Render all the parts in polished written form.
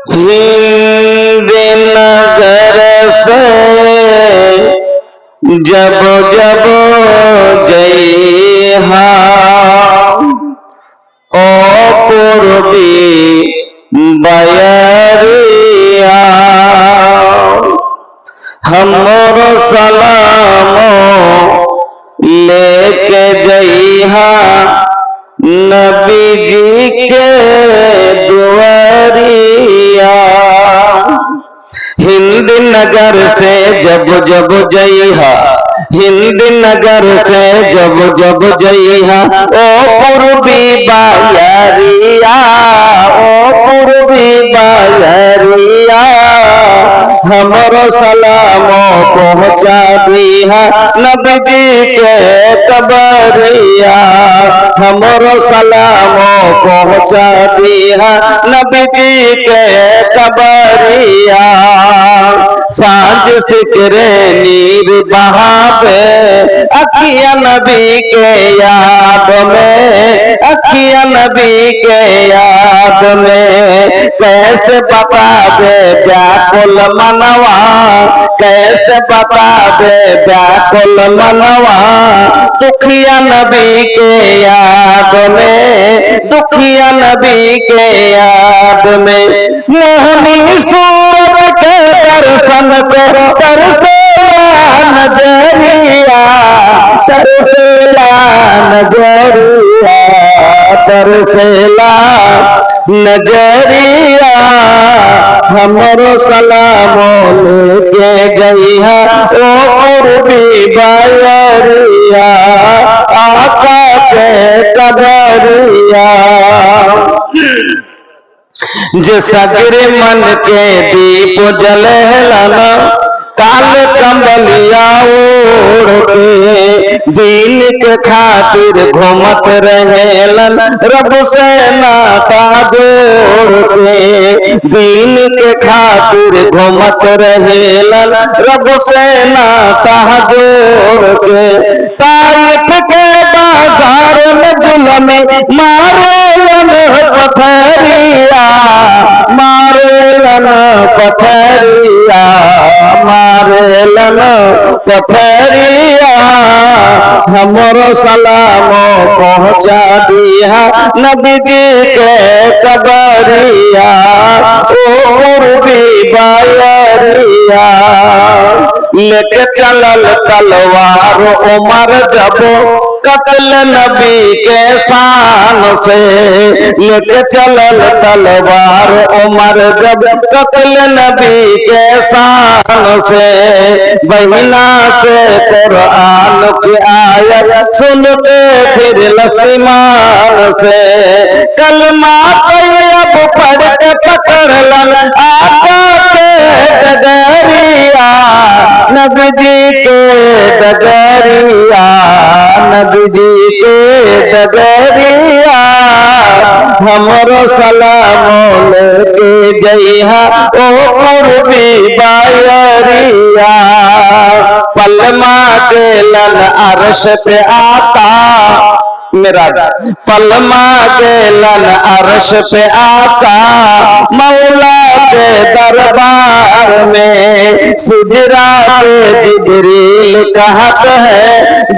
हिंद नगर से जब जब जइहा ओ पूर्वी बयरिया हमरो सलामो लेके जइहा नबी जी के दुआरिया। हिंद नगर से जब जब जइहा, हिंद नगर से जब जब जइहा ओ पूर्वी बयरिया, ओ पूर्वी बयरिया हमरो सलामो पहुँचा दिहा नबी जी के कबरिया। हमरो सलामो पहुँचा दिहा नबी जी के कबरिया। सांझ सिकरे नीर बहावे अखिया नबी के याद में, अखिया नबी के याद में कैसे बता दे व्याकुल मनवा, कैसे बता दे व्याकुल मनवा दुखिया नबी के याद में, दुखिया नबी के याद में। मोहनी सूरत के दर्शन पे तरसेला नजरिया, तरसेला नजरिया, तरसेला नजरिया हमरो सलामो लेके जइहा ओ पूर्वी बयरिया आका के कबरिया। जे सगरे मन के दीप जलेला काल कमलिया ओढ़ के दीन के खातिर घूमत रहेलन रब से नाता जोड़ के, दीन के खातिर घूमत रहेलन रब से नाता जोड़ के। ताइफ के बाजार में जुल्म मारेलन पथरिया, मारेलन पथरिया, मारेलन पथरिया हमरो सलामो पहुँचा दिहा नबी जी के कबरिया ओ पूर्वी बयरिया। लेके चलल तलवार उमर जब कत्ल नबी के शान से, लेके चलल तलवार उमर जब कत्ल नबी के शान से। बहिना से कुरान की आयत सुन के फिर लसीमान से कलमा तैयब पढ़ के पकड़लन आका के डगरिया, नबी जी के डगरिया, नबी जी के डगरिया हमरो सलामो लेके जइहा ओ पूर्वी बयरिया। पलमा के लन अर्श पे आता मेरा पलमा के लन अर्श पे आका मौला के दरबार में सिदरा पे जिब्रील कहत है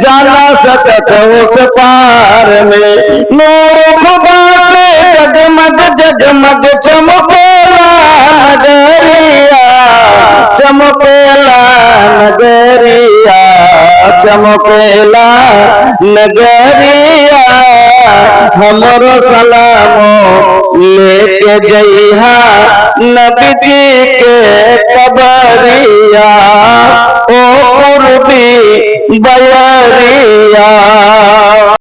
जाना सकत उस पार में। नूर खुदा के जगमग जगमग चमकेला नगरिया, चमकेला नगरिया, चमकेला नगरिया हमरो सलामो लेके जइहा नबी जी के कबरिया ओ पूर्वी बयरिया।